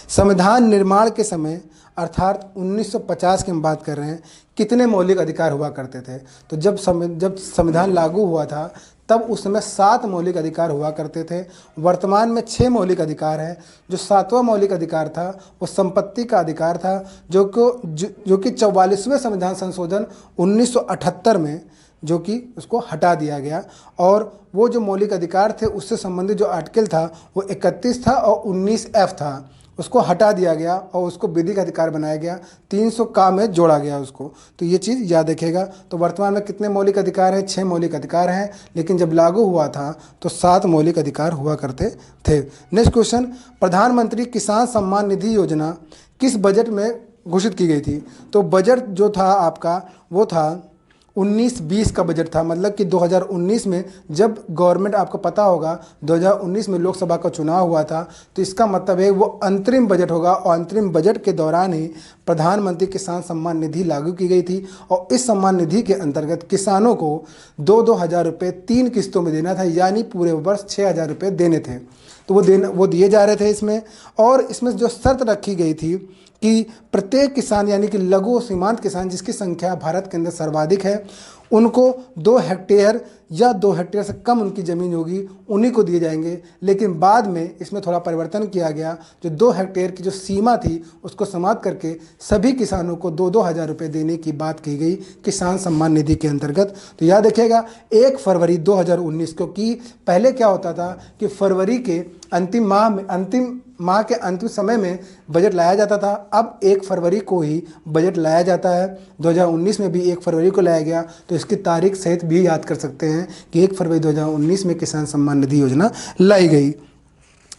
संविधान निर्माण के समय अर्थात 1950 की हम बात कर रहे हैं, कितने मौलिक अधिकार हुआ करते थे? तो जब संविधान लागू हुआ था तब उस समय 7 मौलिक अधिकार हुआ करते थे। वर्तमान में 6 मौलिक अधिकार हैं। जो 7वां मौलिक अधिकार था वो संपत्ति का अधिकार था, जो कि 44वें संविधान संशोधन 1978 में जो कि उसको हटा दिया गया। और वो जो मौलिक अधिकार थे उससे संबंधित जो आर्टिकल था वो 31 था और 19F था, उसको हटा दिया गया और उसको विधिक अधिकार बनाया गया, 300 का में जोड़ा गया उसको। तो ये चीज़ याद रखिएगा। तो वर्तमान में कितने मौलिक अधिकार हैं? 6 मौलिक अधिकार हैं, लेकिन जब लागू हुआ था तो 7 मौलिक अधिकार हुआ करते थे। नेक्स्ट क्वेश्चन, प्रधानमंत्री किसान सम्मान निधि योजना किस बजट में घोषित की गई थी? तो बजट जो था आपका वो था 19-20 का बजट था, मतलब कि 2019 में जब गवर्नमेंट, आपको पता होगा 2019 में लोकसभा का चुनाव हुआ था, तो इसका मतलब है वो अंतरिम बजट होगा, और अंतरिम बजट के दौरान ही प्रधानमंत्री किसान सम्मान निधि लागू की गई थी। और इस सम्मान निधि के अंतर्गत किसानों को 2-2 हज़ार रुपये 3 किस्तों में देना था, यानी पूरे वर्ष 6 हज़ार रुपये देने थे। तो वो दिए जा रहे थे इसमें। और इसमें जो शर्त रखी गई थी कि प्रत्येक किसान यानी कि लघु और सीमांत किसान, जिसकी संख्या भारत के अंदर सर्वाधिक है, उनको 2 हेक्टेयर या 2 हेक्टेयर से कम उनकी ज़मीन होगी, उन्हीं को दिए जाएंगे। लेकिन बाद में इसमें थोड़ा परिवर्तन किया गया, जो 2 हेक्टेयर की जो सीमा थी उसको समाप्त करके सभी किसानों को 2-2 हज़ार रुपये देने की बात की गई किसान सम्मान निधि के अंतर्गत। तो याद रखिएगा 1 फरवरी 2019, क्योंकि पहले क्या होता था कि फरवरी के अंतिम माह के अंतिम समय में बजट लाया जाता था, अब 1 फरवरी को ही बजट लाया जाता है। 2019 में भी 1 फरवरी को लाया गया, तो इसकी तारीख सहित भी याद कर सकते हैं कि 1 फरवरी 2019 में किसान सम्मान निधि योजना लाई गई।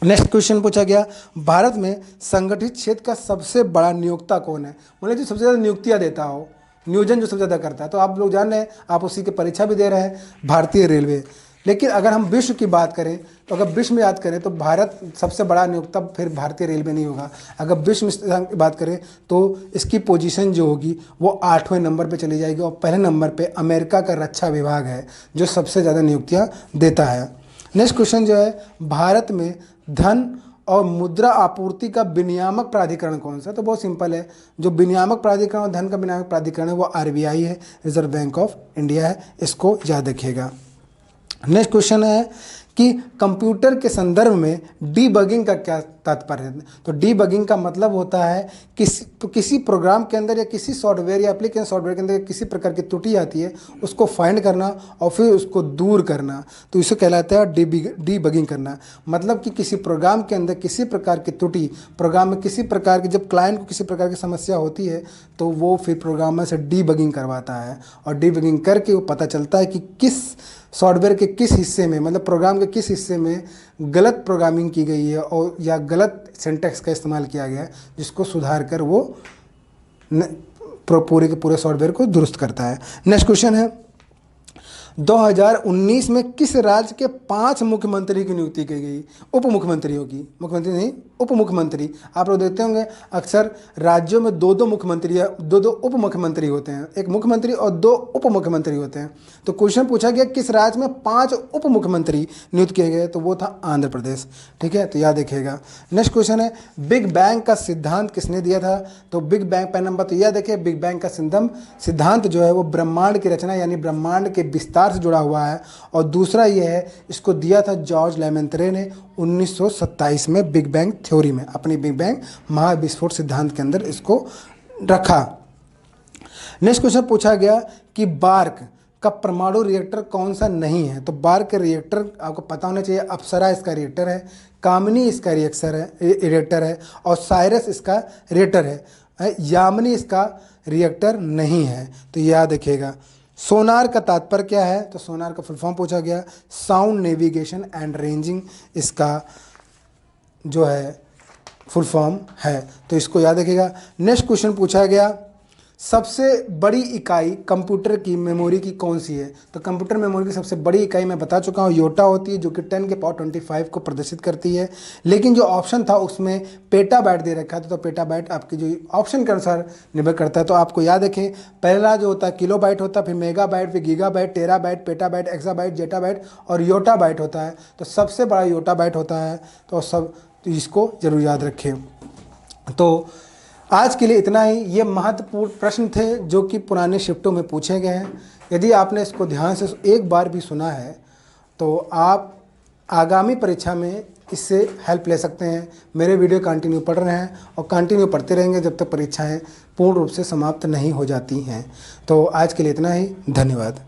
नेक्स्ट क्वेश्चन पूछा गया, भारत में संगठित क्षेत्र का सबसे बड़ा नियोक्ता कौन है? मतलब जो सबसे ज़्यादा नियुक्तियाँ देता हो, नियोजन जो सबसे ज़्यादा करता है, तो आप लोग जान रहे हैं, आप उसी की परीक्षा भी दे रहे हैं, भारतीय रेलवे। लेकिन अगर हम विश्व की बात करें तो अगर विश्व में याद करें तो भारत सबसे बड़ा नियोक्ता फिर भारतीय रेलवे नहीं होगा। अगर विश्व में बात करें तो इसकी पोजीशन जो होगी वो 8वें नंबर पे चली जाएगी और पहले नंबर पे अमेरिका का रक्षा विभाग है जो सबसे ज़्यादा नियुक्तियाँ देता है। नेक्स्ट क्वेश्चन जो है, भारत में धन और मुद्रा आपूर्ति का विनियामक प्राधिकरण कौन सा? तो बहुत सिंपल है, जो विनियामक प्राधिकरण और धन का विनियामक प्राधिकरण है वो RBI है, रिजर्व बैंक ऑफ इंडिया है, इसको याद रखिएगा। नेक्स्ट क्वेश्चन है कि कंप्यूटर के संदर्भ में डीबगिंग का क्या तात्पर्य है? तो डीबगिंग का मतलब होता है किसी प्रोग्राम के अंदर या किसी सॉफ्टवेयर या एप्लीकेशन सॉफ्टवेयर के अंदर किसी प्रकार की त्रुटि आती है उसको फाइंड करना और फिर उसको दूर करना, तो इसे कहलाता है डीबगिंग करना। मतलब कि किसी प्रोग्राम के अंदर किसी प्रकार की त्रुटि, प्रोग्राम में किसी प्रकार की, जब क्लाइंट को किसी प्रकार की समस्या होती है तो वो फिर प्रोग्रामर से डीबगिंग करवाता है और डीबगिंग करके वो पता चलता है कि किस सॉफ्टवेयर के किस हिस्से में, मतलब प्रोग्राम के किस हिस्से में गलत प्रोग्रामिंग की गई है और या गलत सिंटैक्स का इस्तेमाल किया गया है, जिसको सुधार कर वो पूरे के पूरे सॉफ्टवेयर को दुरुस्त करता है। नेक्स्ट क्वेश्चन है, 2019 में किस राज्य के 5 मुख्यमंत्री की नियुक्ति की गई? उप मुख्यमंत्रियों की, मुख्यमंत्री नहीं, उप मुख्यमंत्री। आप लोग देखते होंगे अक्सर राज्यों में 2-2 मुख्यमंत्री या 2-2 उप मुख्यमंत्री होते हैं, एक मुख्यमंत्री और 2 उप मुख्यमंत्री होते हैं। तो क्वेश्चन पूछा गया किस राज्य में 5 उप मुख्यमंत्री नियुक्त किए गए? तो वो था आंध्र प्रदेश। ठीक है, तो याद रखिएगा। नेक्स्ट क्वेश्चन है, बिग बैंग का सिद्धांत किसने दिया था? तो बिग बैंग, पहला नंबर तो याद रखिए, बिग बैंग का सिद्धांत जो है वो ब्रह्मांड की रचना यानी ब्रह्मांड के विस्तार से जुड़ा हुआ है। और दूसरा ये है, इसको दिया था जॉर्ज लेमेंत्रे ने 1927 में बिग बैंग थ्योरी में, अपनी बिग बैंग महाविस्फोट सिद्धांत के अंदर इसको रखा। नेक्स्ट क्वेश्चन पूछा गया कि बार्क का परमाणु रिएक्टर कौन सा नहीं है? तो बार्क का रिएक्टर आपको पता होना चाहिए, अप्सरा इसका रिएक्टर है, कामिनी इसका रिएक्टर है और साइरस इसका रिएक्टर है, यामिनी इसका रिएक्टर नहीं है। तो याद रखिएगा। सोनार का तात्पर्य क्या है? तो सोनार का फुल फॉर्म पूछा गया, साउंड नेविगेशन एंड रेंजिंग इसका जो है फुल फॉर्म है, तो इसको याद रखिएगा। नेक्स्ट क्वेश्चन पूछा गया, सबसे बड़ी इकाई कंप्यूटर की मेमोरी की कौन सी है? तो कंप्यूटर मेमोरी की सबसे बड़ी इकाई मैं बता चुका हूँ, योटा होती है, जो कि 10 के पावर 25 को प्रदर्शित करती है। लेकिन जो ऑप्शन था उसमें पेटाबाइट दे रखा था, तो पेटाबाइट आपके जो ऑप्शन के अनुसार निर्भर करता है। तो आपको याद रखें, पहला जो होता है किलोबाइट होता है, फिर मेगाबाइट, फिर gigabyte, terabyte, petabyte, exabyte, zettabyte और योटाबाइट होता है। तो सबसे बड़ा योटाबाइट होता है। तो इसको जरूर याद रखें। तो आज के लिए इतना ही। ये महत्वपूर्ण प्रश्न थे जो कि पुराने शिफ्टों में पूछे गए हैं। यदि आपने इसको ध्यान से एक बार भी सुना है तो आप आगामी परीक्षा में इससे हेल्प ले सकते हैं। मेरे वीडियो कंटिन्यू पढ़ रहे हैं और कंटिन्यू पढ़ते रहेंगे जब तक परीक्षाएं पूर्ण रूप से समाप्त नहीं हो जाती हैं। तो आज के लिए इतना ही। धन्यवाद।